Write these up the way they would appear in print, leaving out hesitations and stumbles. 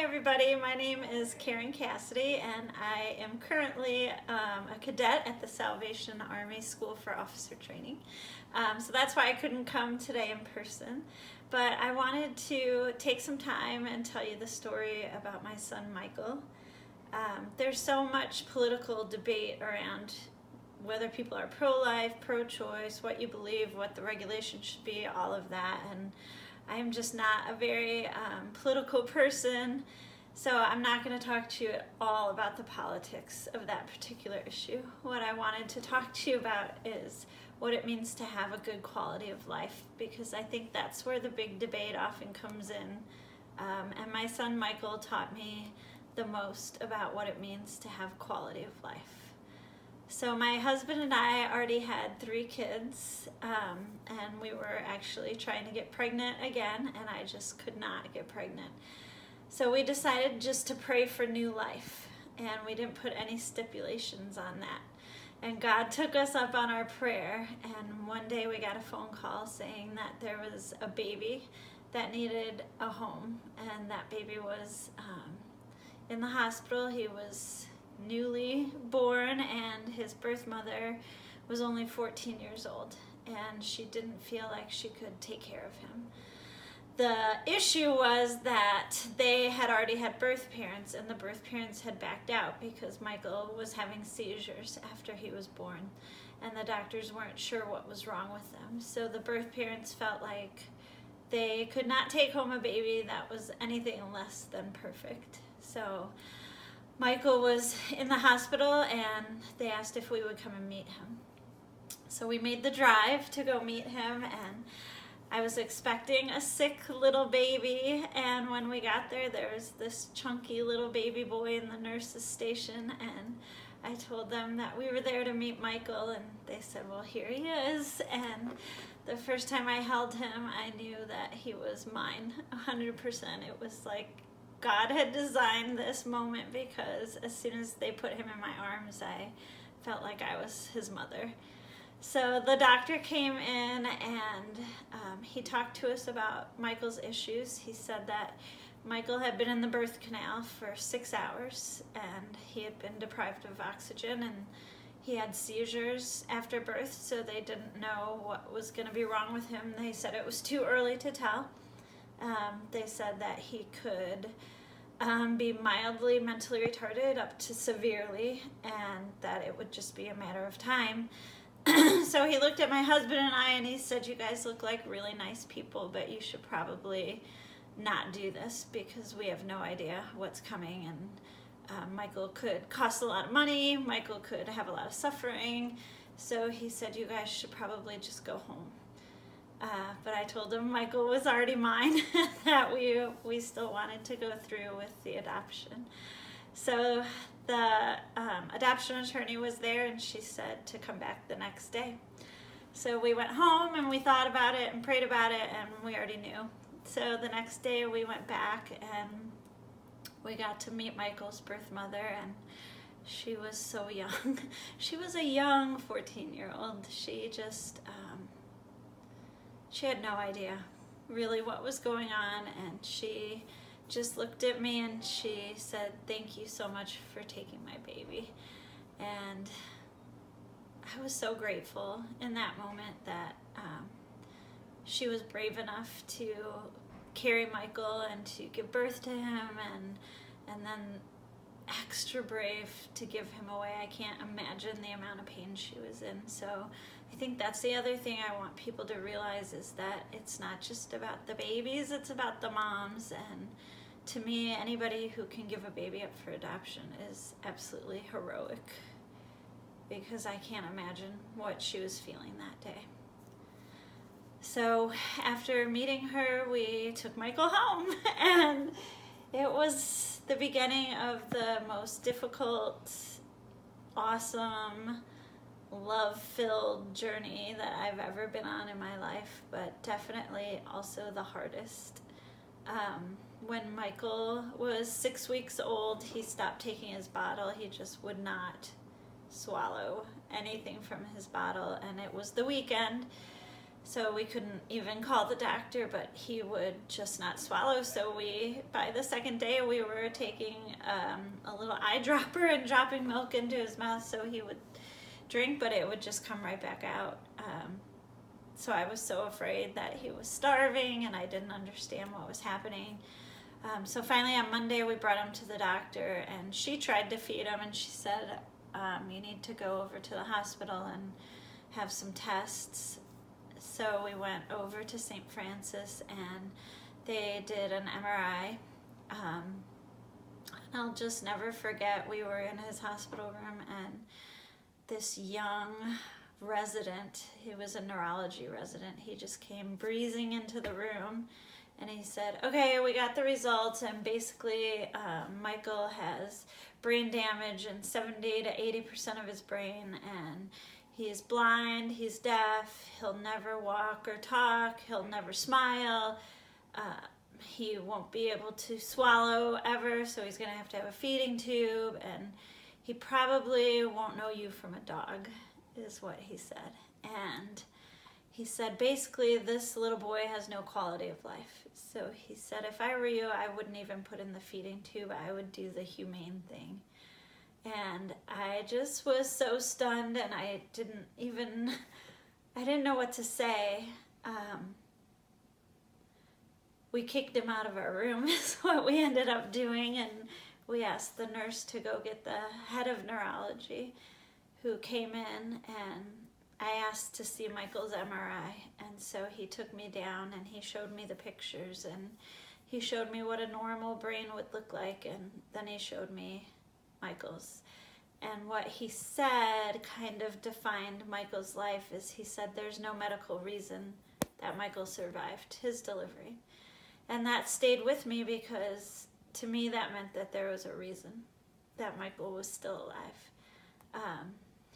everybody, my name is Karen Cassidy and I am currently a cadet at the Salvation Army School for Officer Training. So that's why I couldn't come today in person, but I wanted to take some time and tell you the story about my son Michael. There's so much political debate around whether people are pro-life, pro-choice, what you believe, what the regulations should be, all of that, and I'm just not a very political person, so I'm not going to talk to you at all about the politics of that particular issue. What I wanted to talk to you about is what it means to have a good quality of life, because I think that's where the big debate often comes in. And my son Michael taught me the most about what it means to have quality of life. So my husband and I already had 3 kids, and we were actually trying to get pregnant again, and I just could not get pregnant. So we decided just to pray for new life, and we didn't put any stipulations on that. And God took us up on our prayer, and one day we got a phone call saying that there was a baby that needed a home, and that baby was in the hospital. He was newly born, and his birth mother was only 14 years old, and she didn't feel like she could take care of him. The issue was that they had already had birth parents, and the birth parents had backed out because Michael was having seizures after he was born, and the doctors weren't sure what was wrong with them. So the birth parents felt like they could not take home a baby that was anything less than perfect. So Michael was in the hospital, and they asked if we would come and meet him. So we made the drive to go meet him, and I was expecting a sick little baby, and when we got there, there was this chunky little baby boy in the nurse's station, and I told them that we were there to meet Michael, and they said, well, here he is. And the first time I held him, I knew that he was mine, 100%. It was like God had designed this moment, because as soon as they put him in my arms, I felt like I was his mother. So the doctor came in, and he talked to us about Michael's issues. He said that Michael had been in the birth canal for 6 hours, and he had been deprived of oxygen, and he had seizures after birth, so they didn't know what was going to be wrong with him. They said it was too early to tell. They said that he could be mildly mentally retarded up to severely, and that it would just be a matter of time. So he looked at my husband and I, and he said, you guys look like really nice people, but you should probably not do this, because we have no idea what's coming, and Michael could cost a lot of money, Michael could have a lot of suffering. So he said, you guys should probably just go home. But I told him Michael was already mine, that we still wanted to go through with the adoption. So the adoption attorney was there, and she said to come back the next day. So we went home, and we thought about it and prayed about it, and we already knew. So the next day we went back, and we got to meet Michael's birth mother, and she was so young. She was a young 14-year-old. She just she had no idea really what was going on, and she just looked at me and she said, thank you so much for taking my baby. And I was so grateful in that moment that she was brave enough to carry Michael and to give birth to him, and then extra brave to give him away. I can't imagine the amount of pain she was in. So I think that's the other thing I want people to realize, is that it's not just about the babies, it's about the moms. And to me, anybody who can give a baby up for adoption is absolutely heroic, because I can't imagine what she was feeling that day. So after meeting her, we took Michael home, and it was the beginning of the most difficult, awesome, love-filled journey that I've ever been on in my life, but definitely also the hardest. When Michael was 6 weeks old, he stopped taking his bottle. He just would not swallow anything from his bottle, and it was the weekend, So we couldn't even call the doctor, but he would just not swallow. So by the second day, we were taking a little eyedropper and dropping milk into his mouth so he would drink, but it would just come right back out. So I was so afraid that he was starving, and I didn't understand what was happening. So finally on Monday, we brought him to the doctor, and she tried to feed him, and she said, you need to go over to the hospital and have some tests. So we went over to St. Francis, and they did an MRI. I'll just never forget, we were in his hospital room, and this young resident, he was a neurology resident, he just came breezing into the room, and he said, okay, we got the results, and basically Michael has brain damage in 70 to 80% of his brain, and he's blind, he's deaf, he'll never walk or talk, he'll never smile, he won't be able to swallow ever, so he's going to have a feeding tube, and he probably won't know you from a dog, is what he said. And he said, basically, this little boy has no quality of life. So he said, if I were you, I wouldn't even put in the feeding tube, I would do the humane thing. And I just was so stunned, and I didn't know what to say. We kicked him out of our room is what we ended up doing, and we asked the nurse to go get the head of neurology, who came in, and I asked to see Michael's MRI, and so he took me down and he showed me the pictures, and he showed me what a normal brain would look like, and then he showed me Michael's. And what he said kind of defined Michael's life. Is he said there's no medical reason that Michael survived his delivery. And that stayed with me, because to me that meant that there was a reason that Michael was still alive.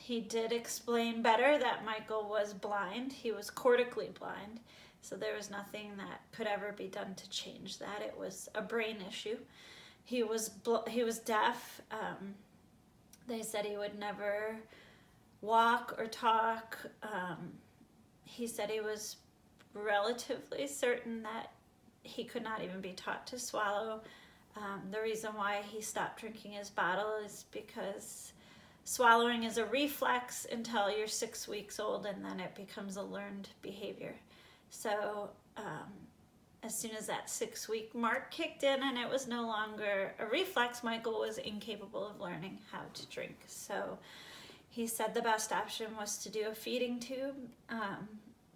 He did explain better that Michael was blind. He was cortically blind, so there was nothing that could ever be done to change that. It was a brain issue. He was deaf. They said he would never walk or talk. He said he was relatively certain that he could not even be taught to swallow. The reason why he stopped drinking his bottle is because swallowing is a reflex until you're 6 weeks old, and then it becomes a learned behavior. So as soon as that 6-week mark kicked in and it was no longer a reflex, Michael was incapable of learning how to drink. So he said the best option was to do a feeding tube,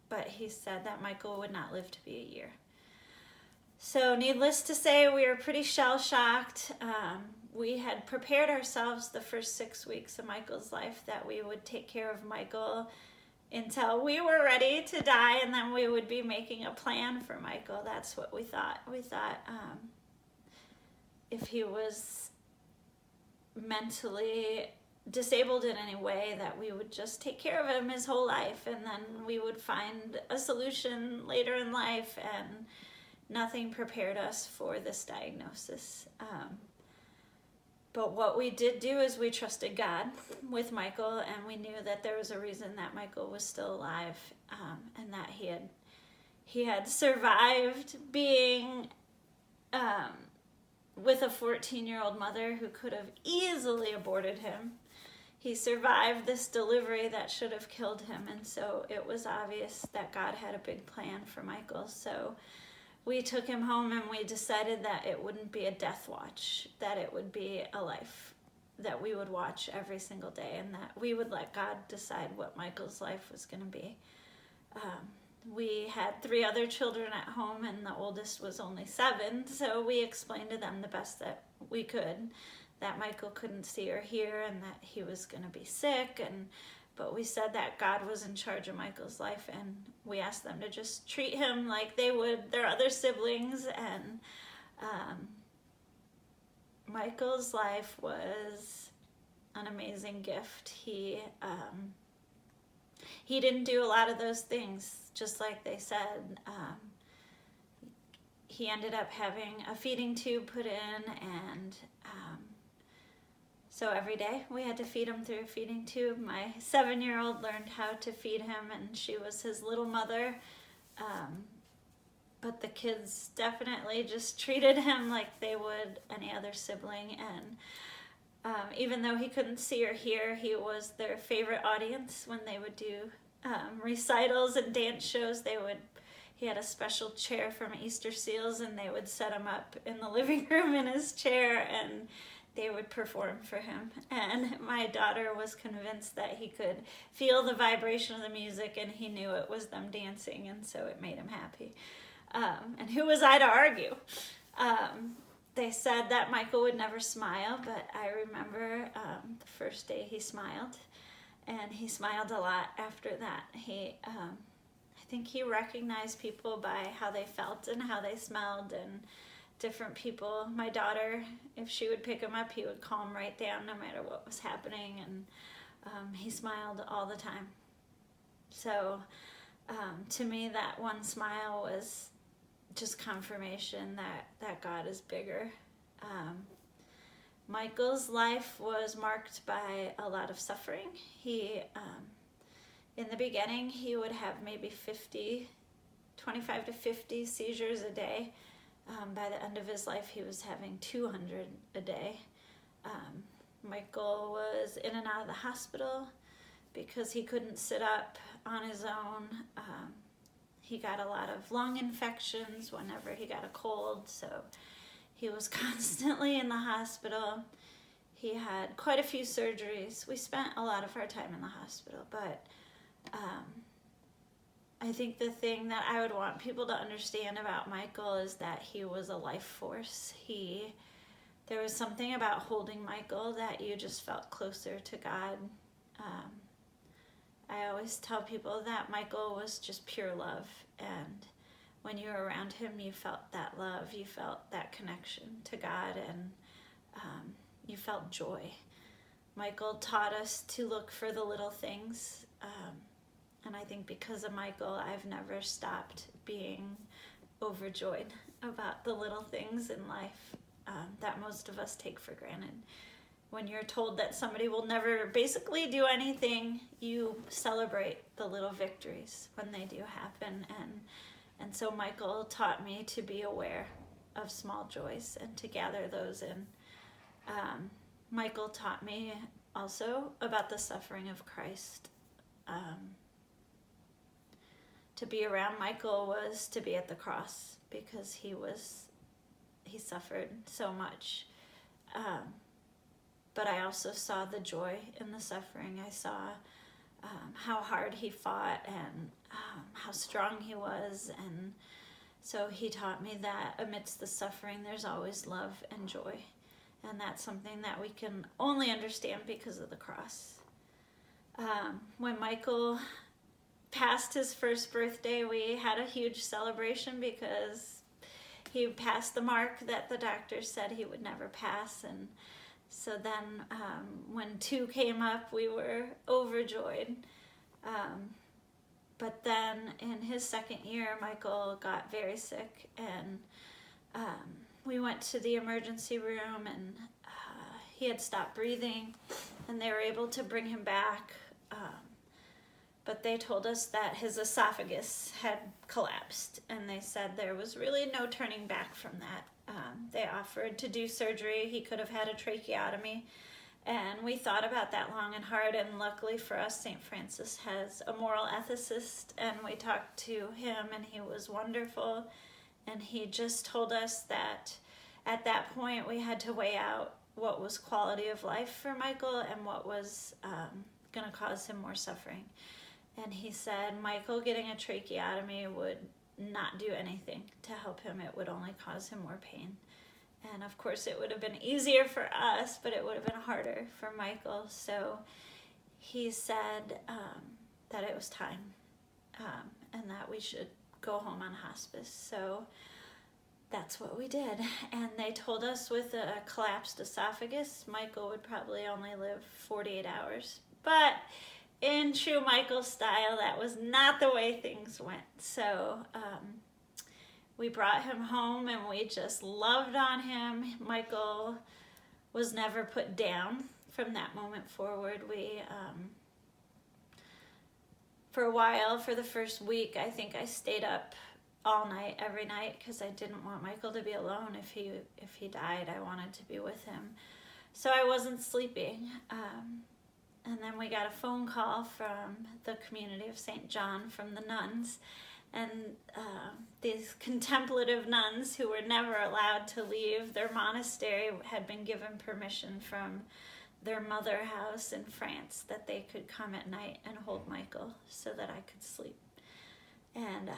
but he said that Michael would not live to be a year. So needless to say, we were pretty shell-shocked. We had prepared ourselves the first 6 weeks of Michael's life that we would take care of Michael until we were ready to die, and then we would be making a plan for Michael. That's what we thought. We thought if he was mentally disabled in any way, that we would just take care of him his whole life, and then we would find a solution later in life, and nothing prepared us for this diagnosis. But what we did do is we trusted God with Michael, and we knew that there was a reason that Michael was still alive, and that he had survived being with a 14-year-old mother who could have easily aborted him. He survived this delivery that should have killed him, and so it was obvious that God had a big plan for Michael. So we took him home, and we decided that it wouldn't be a death watch, that it would be a life that we would watch every single day, and that we would let God decide what Michael's life was going to be. We had 3 other children at home, and the oldest was only 7, so we explained to them the best that we could that Michael couldn't see or hear, and that he was going to be sick, but we said that God was in charge of Michael's life, and we asked them to just treat him like they would their other siblings. And Michael's life was an amazing gift. He didn't do a lot of those things, just like they said. He ended up having a feeding tube put in, and So every day we had to feed him through a feeding tube. My 7-year-old learned how to feed him, and she was his little mother. But the kids definitely just treated him like they would any other sibling. And even though he couldn't see or hear, he was their favorite audience when they would do recitals and dance shows. He had a special chair from Easter Seals, and they would set him up in the living room in his chair, and they would perform for him. And my daughter was convinced that he could feel the vibration of the music, and he knew it was them dancing, and so it made him happy. And who was I to argue? They said that Michael would never smile, but I remember the first day he smiled, and he smiled a lot after that. I think he recognized people by how they felt and how they smelled, and different people. My daughter, if she would pick him up, he would calm right down no matter what was happening, and he smiled all the time. So to me, that one smile was just confirmation that God is bigger. Michael's life was marked by a lot of suffering. In the beginning, he would have maybe 25 to 50 seizures a day. By the end of his life, he was having 200 a day. Michael was in and out of the hospital because he couldn't sit up on his own. He got a lot of lung infections whenever he got a cold, so he was constantly in the hospital. He had quite a few surgeries. We spent a lot of our time in the hospital, but I think the thing that I would want people to understand about Michael is that he was a life force. There was something about holding Michael that you just felt closer to God. I always tell people that Michael was just pure love, and when you were around him, you felt that love, you felt that connection to God, and you felt joy. Michael taught us to look for the little things. And I think because of Michael, I've never stopped being overjoyed about the little things in life that most of us take for granted. When you're told that somebody will never basically do anything, you celebrate the little victories when they do happen. And so Michael taught me to be aware of small joys and to gather those in. Michael taught me also about the suffering of Christ. To be around Michael was to be at the cross because he suffered so much. But I also saw the joy in the suffering. I saw how hard he fought and how strong he was. And so he taught me that amidst the suffering, there's always love and joy. And that's something that we can only understand because of the cross. When Michael passed his first birthday, we had a huge celebration because he passed the mark that the doctors said he would never pass. And so then when 2 came up, we were overjoyed. But then in his second year, Michael got very sick, and we went to the emergency room, and he had stopped breathing, and they were able to bring him back. But they told us that his esophagus had collapsed, and they said there was really no turning back from that. They offered to do surgery. He could have had a tracheotomy, and we thought about that long and hard, and luckily for us, St. Francis has a moral ethicist, and we talked to him, and he was wonderful, and he just told us that at that point we had to weigh out what was quality of life for Michael and what was going to cause him more suffering. And he said Michael getting a tracheotomy would not do anything to help him. It would only cause him more pain. And of course it would have been easier for us, but it would have been harder for Michael. So he said that it was time and that we should go home on hospice. So that's what we did. And they told us with a collapsed esophagus, Michael would probably only live 48 hours. But in true Michael style, that was not the way things went. So we brought him home, and we just loved on him. Michael was never put down from that moment forward, we, for a while, for the first week, I think I stayed up all night, every night, because I didn't want Michael to be alone. If he died, I wanted to be with him. So I wasn't sleeping. And then we got a phone call from the community of St. John, from the nuns. And these contemplative nuns who were never allowed to leave their monastery had been given permission from their mother house in France that they could come at night and hold Michael so that I could sleep. And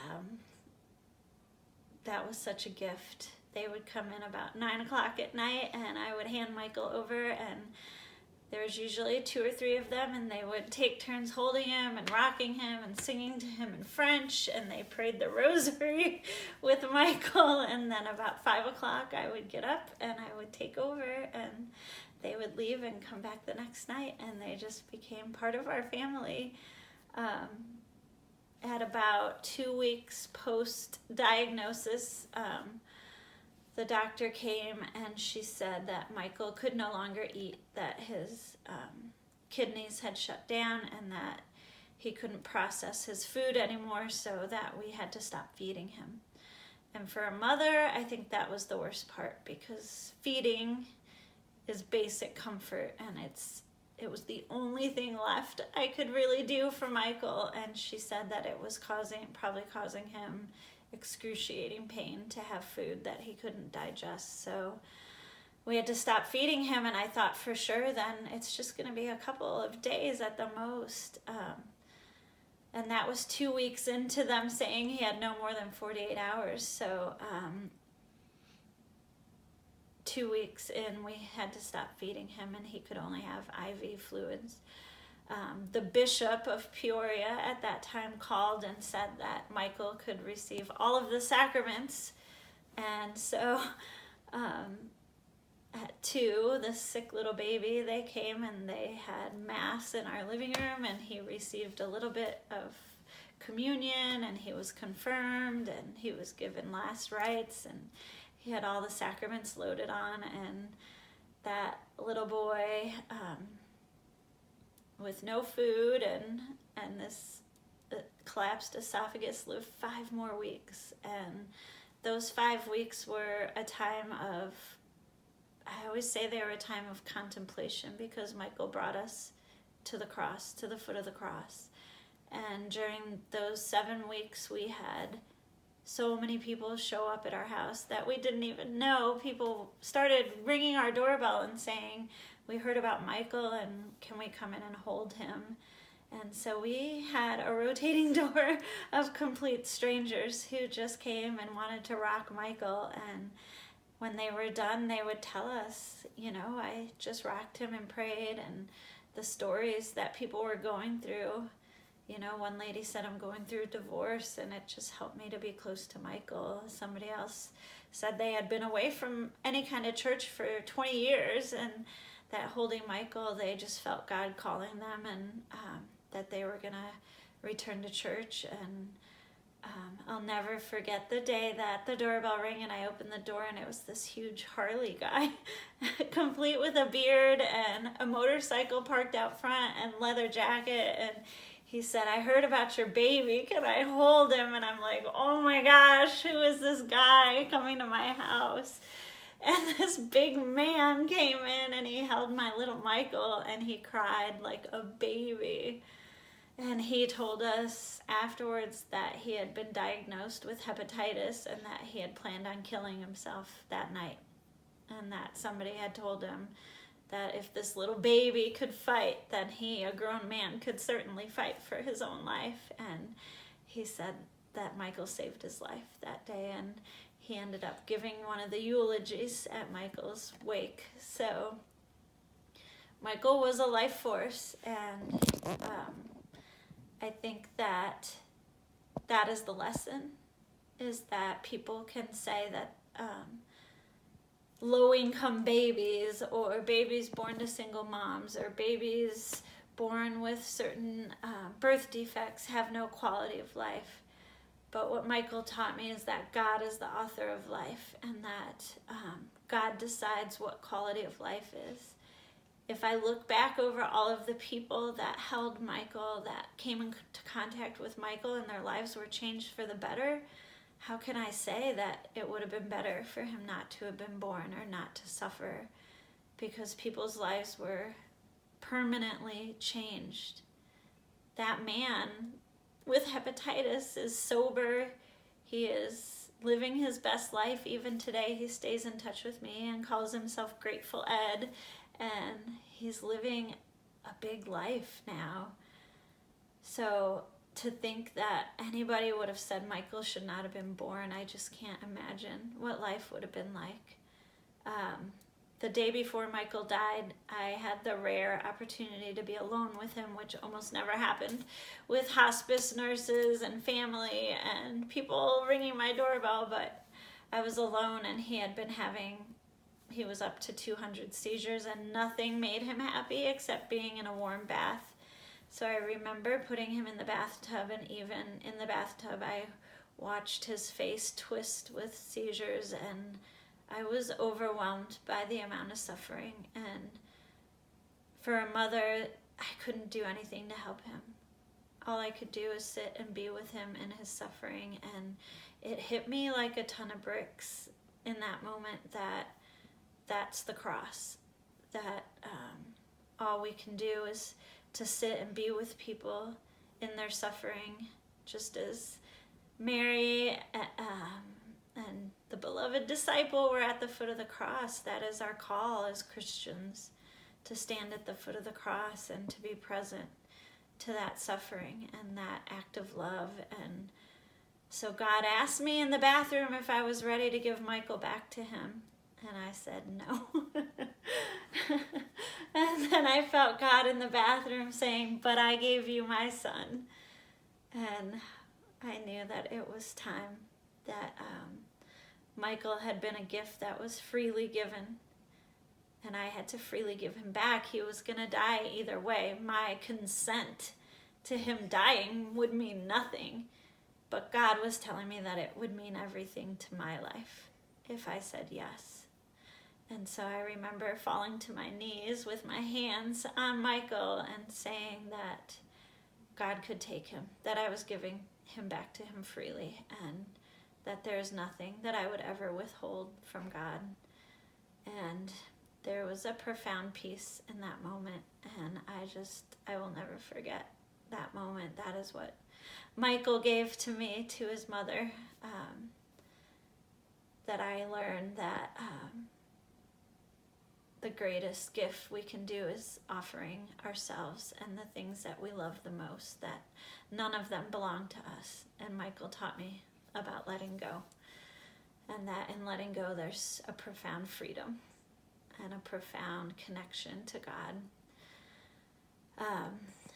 that was such a gift. They would come in about 9 o'clock at night, and I would hand Michael over, and there was usually 2 or 3 of them, and they would take turns holding him and rocking him and singing to him in French, and they prayed the rosary with Michael. And then about 5 o'clock I would get up and I would take over, and they would leave and come back the next night, and they just became part of our family. At about 2 weeks post-diagnosis, the doctor came and she said that Michael could no longer eat, that his kidneys had shut down and that he couldn't process his food anymore, so that we had to stop feeding him. And for a mother, I think that was the worst part, because feeding is basic comfort, and it was the only thing left I could really do for Michael. And she said that it was probably causing him excruciating pain to have food that he couldn't digest. So we had to stop feeding him, and I thought for sure then it's just going to be a couple of days at the most. And that was 2 weeks into them saying he had no more than 48 hours. So 2 weeks in, we had to stop feeding him, and he could only have IV fluids. The bishop of Peoria at that time called and said that Michael could receive all of the sacraments. And so at 2, the sick little baby, they came and they had Mass in our living room, and he received a little bit of communion, and he was confirmed, and he was given last rites, and he had all the sacraments loaded on. And that little boy, with no food and this collapsed esophagus, lived 5 more weeks. And those 5 weeks were a time of, I always say they were a time of contemplation, because Michael brought us to the cross, to the foot of the cross. And during those 7 weeks, we had so many people show up at our house that we didn't even know. People started ringing our doorbell and saying, "We heard about Michael, and can we come in and hold him?" And so we had a rotating door of complete strangers who just came and wanted to rock Michael. And when they were done, they would tell us, I just rocked him and prayed, and the stories that people were going through. One lady said, "I'm going through a divorce, and it just helped me to be close to Michael." Somebody else said they had been away from any kind of church for 20 years, and that holding Michael, they just felt God calling them, and that they were going to return to church. And I'll never forget the day that the doorbell rang and I opened the door, and it was this huge Harley guy, complete with a beard and a motorcycle parked out front and leather jacket. And he said, "I heard about your baby. Can I hold him?" And I'm like, "Oh my gosh, who is this guy coming to my house?" And this big man came in, and he held my little Michael, and he cried like a baby. And he told us afterwards that he had been diagnosed with hepatitis, and that he had planned on killing himself that night. And that somebody had told him that if this little baby could fight, then he, a grown man, could certainly fight for his own life. And he said that Michael saved his life that day, and he ended up giving one of the eulogies at Michael's wake. So Michael was a life force, and I think that is the lesson, is that people can say that low-income babies, or babies born to single moms, or babies born with certain birth defects have no quality of life. But what Michael taught me is that God is the author of life, and that God decides what quality of life is. if I look back over all of the people that held Michael, that came into contact with Michael and their lives were changed for the better, how can I say that it would have been better for him not to have been born or not to suffer? Because people's lives were permanently changed. That man with hepatitis is sober. He is living his best life. Even today, he stays in touch with me and calls himself Grateful Ed. And he's living a big life now. So to think that anybody would have said Michael should not have been born, I just can't imagine what life would have been like. The day before Michael died, I had the rare opportunity to be alone with him, which almost never happened, with hospice nurses and family and people ringing my doorbell, but I was alone, and he was up to 200 seizures, and nothing made him happy except being in a warm bath. So I remember putting him in the bathtub, and even in the bathtub I watched his face twist with seizures, and I was overwhelmed by the amount of suffering. And for a mother, I couldn't do anything to help him. All I could do is sit and be with him in his suffering, and it hit me like a ton of bricks in that moment that that's the cross, that all we can do is to sit and be with people in their suffering, just as Mary and the beloved disciple were at the foot of the cross. That is our call as Christians, to stand at the foot of the cross and to be present to that suffering and that act of love. And so God asked me in the bathroom if I was ready to give Michael back to him. And I said no. And then I felt God in the bathroom saying, but I gave you my son. And I knew that it was time, that Michael had been a gift that was freely given, and I had to freely give him back. He was going to die either way. My consent to him dying would mean nothing, but God was telling me that it would mean everything to my life if I said yes. And so I remember falling to my knees with my hands on Michael and saying that God could take him, that I was giving him back to him freely, and that there's nothing that I would ever withhold from God. And there was a profound peace in that moment, and I will never forget that moment. That is what Michael gave to me, to his mother, that I learned that the greatest gift we can do is offering ourselves and the things that we love the most, that none of them belong to us. And Michael taught me about letting go, and that in letting go there's a profound freedom and a profound connection to God.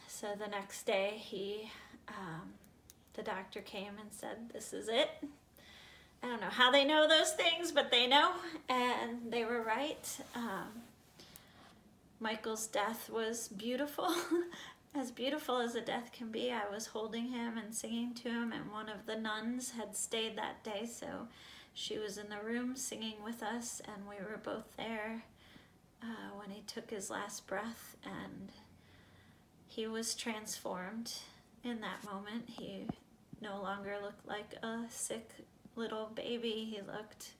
So the next day the doctor came and said, this is it. I don't know how they know those things, but they know, and they were right. Michael's death was beautiful, as beautiful as a death can be. I was holding him and singing to him, and one of the nuns had stayed that day, so she was in the room singing with us, and we were both there when he took his last breath, and he was transformed in that moment. He no longer looked like a sick little baby. He looked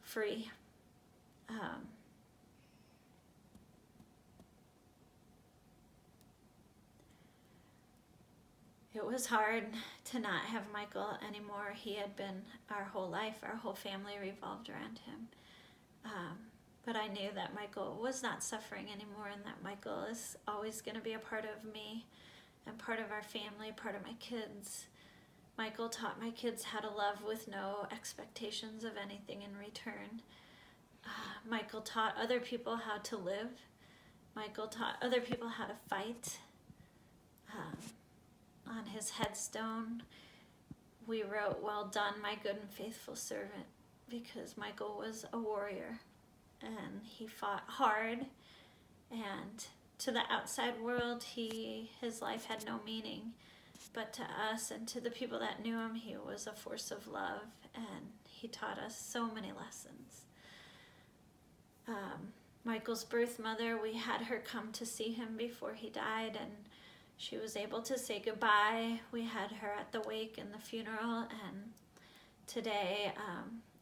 free. It was hard to not have Michael anymore. He had been our whole life. Our whole family revolved around him. But I knew that Michael was not suffering anymore, and that Michael is always going to be a part of me and part of our family, part of my kids. Michael taught my kids how to love with no expectations of anything in return. Michael taught other people how to live. Michael taught other people how to fight. On his headstone, we wrote, "Well done, my good and faithful servant," because Michael was a warrior, and he fought hard, and to the outside world, his life had no meaning. But to us and to the people that knew him, he was a force of love, and he taught us so many lessons. Michael's birth mother, we had her come to see him before he died, and she was able to say goodbye. We had her at the wake and the funeral, and today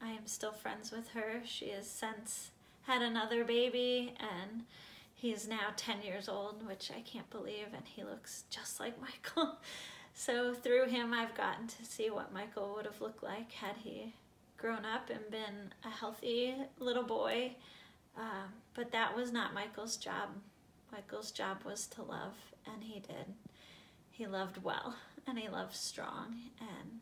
I am still friends with her. She has since had another baby, and he's now 10 years old, which I can't believe, and he looks just like Michael. So through him, I've gotten to see what Michael would have looked like had he grown up and been a healthy little boy. But that was not Michael's job. Michael's job was to love, and he did. He loved well, and he loved strong, and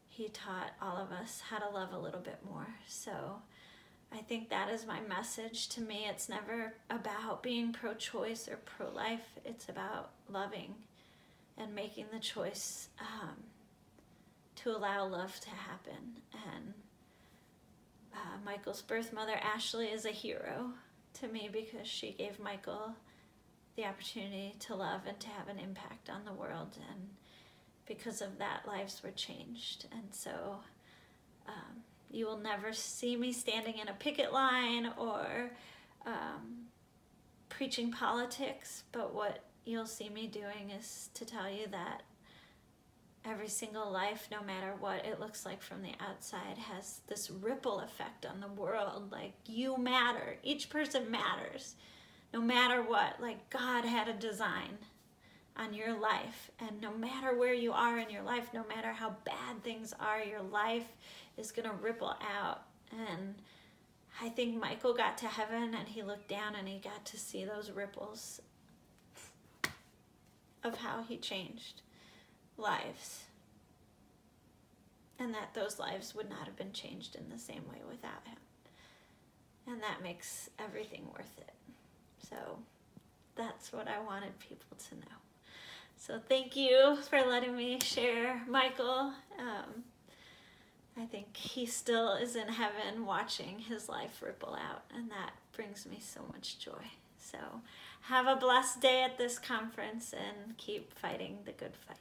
he taught all of us how to love a little bit more. So I think that is my message. To me, it's never about being pro-choice or pro-life. It's about loving and making the choice to allow love to happen. And Michael's birth mother, Ashley, is a hero to me because she gave Michael the opportunity to love and to have an impact on the world. And because of that, lives were changed. And so you will never see me standing in a picket line or preaching politics, but what you'll see me doing is to tell you that every single life, no matter what it looks like from the outside, has this ripple effect on the world. Like, you matter. Each person matters, no matter what. Like, God had a design on your life, and no matter where you are in your life, no matter how bad things are, your life is going to ripple out. And I think Michael got to heaven and he looked down and he got to see those ripples of how he changed lives, and that those lives would not have been changed in the same way without him. And that makes everything worth it. So that's what I wanted people to know. So thank you for letting me share Michael. I think he still is in heaven watching his life ripple out, and that brings me so much joy. So have a blessed day at this conference and keep fighting the good fight.